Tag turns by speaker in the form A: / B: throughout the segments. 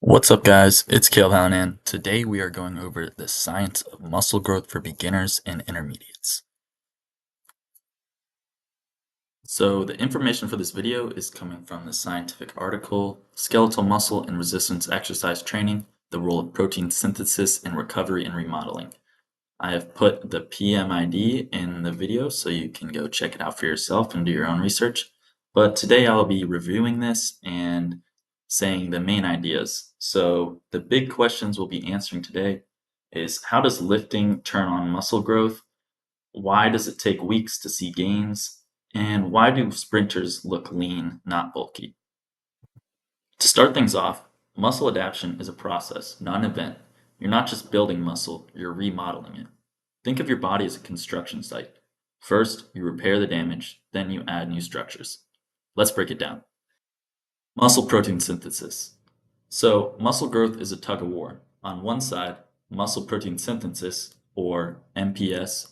A: What's up, guys? It's Caleb Hallinan. Today we are going over the science of muscle growth for beginners and intermediates. So the information for this video is coming from the scientific article, Skeletal Muscle and Resistance Exercise Training, the Role of Protein Synthesis in Recovery and Remodeling. I have put the PMID in the video so you can go check it out for yourself and do your own research. But today I'll be reviewing this and saying the main ideas. So the big questions we'll be answering today is how does lifting turn on muscle growth? Why does it take weeks to see gains? And why do sprinters look lean, not bulky? To start things off, muscle adaptation is a process, not an event. You're not just building muscle, you're remodeling it. Think of your body as a construction site. First, you repair the damage, then you add new structures. Let's break it down. Muscle protein synthesis. So, muscle growth is a tug of war. On one side, muscle protein synthesis, or MPS,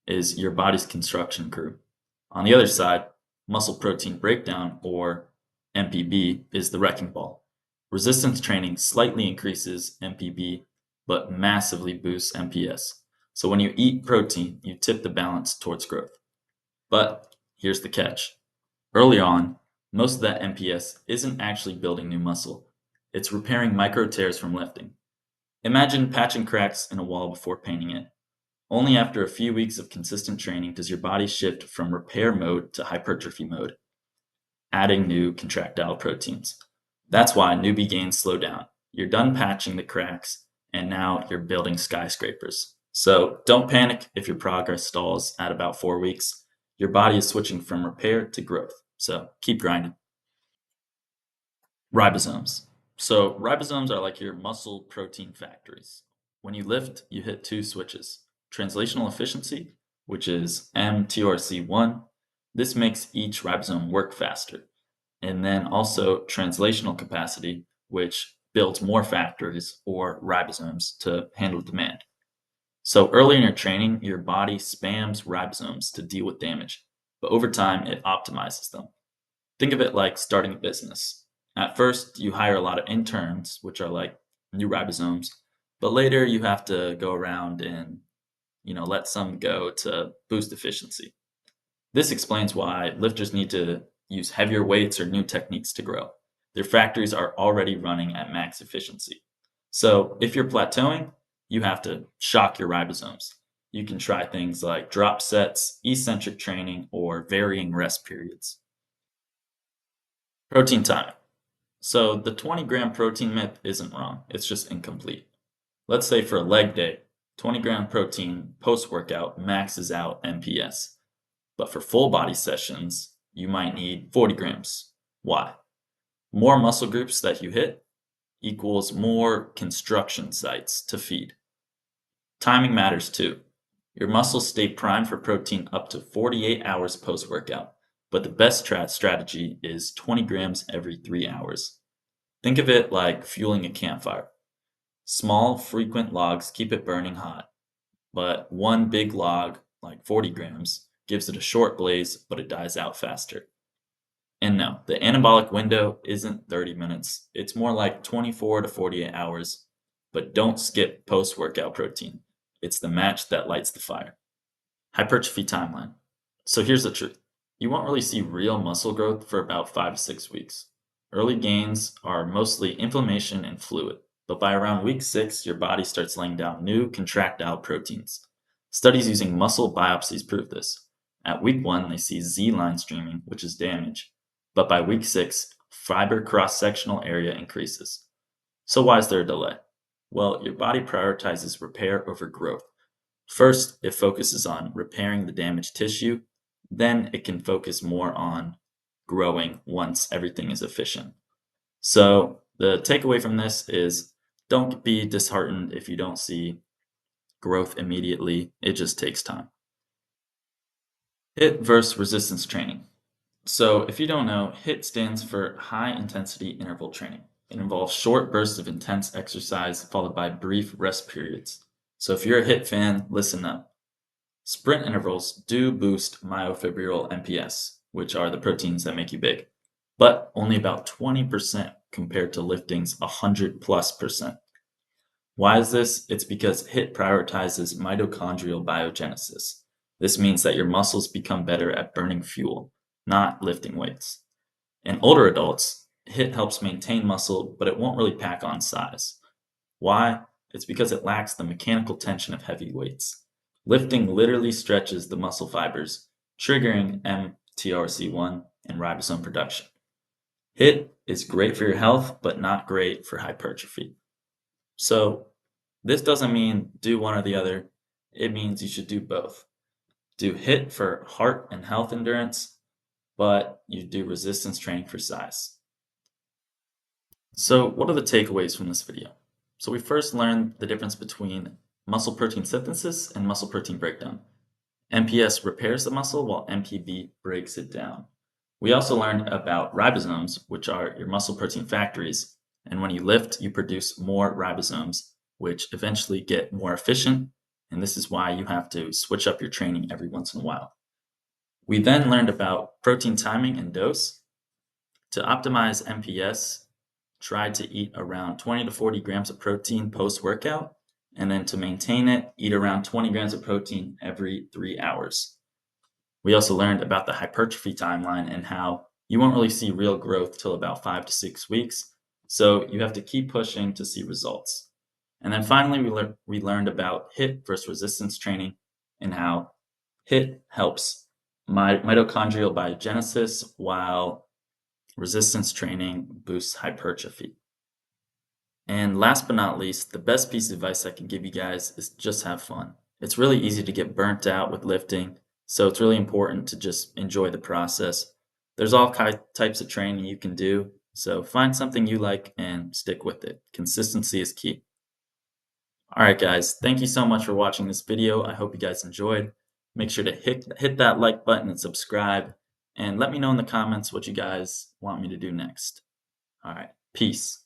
A: is your body's construction crew. On the other side, muscle protein breakdown, or MPB, is the wrecking ball. Resistance training slightly increases MPB, but massively boosts MPS. So when you eat protein, you tip the balance towards growth. But here's the catch. Early on, most of that MPS isn't actually building new muscle. It's repairing micro tears from lifting. Imagine patching cracks in a wall before painting it. Only after a few weeks of consistent training does your body shift from repair mode to hypertrophy mode, adding new contractile proteins. That's why newbie gains slow down. You're done patching the cracks, and now you're building skyscrapers. So don't panic if your progress stalls at about 4 weeks. Your body is switching from repair to growth. So keep grinding. Ribosomes. So ribosomes are like your muscle protein factories. When you lift, you hit two switches. Translational efficiency, which is mTORC1. This makes each ribosome work faster. And then also translational capacity, which builds more factories or ribosomes to handle demand. So early in your training, your body spams ribosomes to deal with damage, but over time it optimizes them. Think of it like starting a business. At first, you hire a lot of interns, which are like new ribosomes, but later you have to go around and let some go to boost efficiency. This explains why lifters need to use heavier weights or new techniques to grow. Their factories are already running at max efficiency. So if you're plateauing, you have to shock your ribosomes. You can try things like drop sets, eccentric training, or varying rest periods. Protein timing. So the 20-gram protein myth isn't wrong, it's just incomplete. Let's say for a leg day, 20-gram protein post workout maxes out MPS. But for full body sessions, you might need 40 grams. Why? More muscle groups that you hit equals more construction sites to feed. Timing matters too. Your muscles stay primed for protein up to 48 hours post workout, but the best strategy is 20 grams every 3 hours. Think of it like fueling a campfire. Small, frequent logs keep it burning hot, but one big log, like 40 grams, gives it a short blaze, but it dies out faster. And no, the anabolic window isn't 30 minutes. It's more like 24 to 48 hours. But don't skip post workout protein. It's the match that lights the fire. Hypertrophy timeline. So here's the truth, you won't really see real muscle growth for about 5 to 6 weeks. Early gains are mostly inflammation and fluid, but by around week 6, your body starts laying down new contractile proteins. Studies using muscle biopsies prove this. At week 1, they see Z line streaming, which is damage, but by week 6, fiber cross sectional area increases. So, why is there a delay? Well, your body prioritizes repair over growth. First, it focuses on repairing the damaged tissue, then it can focus more on growing once everything is efficient. So, the takeaway from this is don't be disheartened if you don't see growth immediately, it just takes time. HIIT versus resistance training. So, if you don't know, HIIT stands for high intensity interval training. It involves short bursts of intense exercise followed by brief rest periods. So, if you're a HIIT fan, listen up. Sprint intervals do boost myofibril MPS, which are the proteins that make you big, but only about 20% compared to lifting's 100+%. Why is this? It's because HIIT prioritizes mitochondrial biogenesis. This means that your muscles become better at burning fuel, not lifting weights. In older adults, HIIT helps maintain muscle, but it won't really pack on size. Why? It's because it lacks the mechanical tension of heavy weights. Lifting literally stretches the muscle fibers, triggering mTRC1 and ribosome production. HIIT is great for your health, but not great for hypertrophy. So, this doesn't mean do one or the other. It means you should do both. Do HIIT for heart and health endurance, but you do resistance training for size. So, what are the takeaways from this video? So, we first learned the difference between muscle protein synthesis and muscle protein breakdown. MPS repairs the muscle while MPB breaks it down. We also learned about ribosomes, which are your muscle protein factories. And when you lift, you produce more ribosomes, which eventually get more efficient. And this is why you have to switch up your training every once in a while. We then learned about protein timing and dose. To optimize MPS, try to eat around 20 to 40 grams of protein post-workout, and then to maintain it, eat around 20 grams of protein every 3 hours. We also learned about the hypertrophy timeline and how you won't really see real growth till about 5 to 6 weeks, so you have to keep pushing to see results. And then finally, we learned about HIIT versus resistance training and how HIIT helps mitochondrial biogenesis while resistance training boosts hypertrophy. And last but not least, the best piece of advice I can give you guys is just have fun. It's really easy to get burnt out with lifting, so it's really important to just enjoy the process. There's all types of training you can do, so find something you like and stick with it. Consistency is key. All right, guys, thank you so much for watching this video. I hope you guys enjoyed. Make sure to hit that like button and subscribe, and let me know in the comments what you guys want me to do next. All right, peace.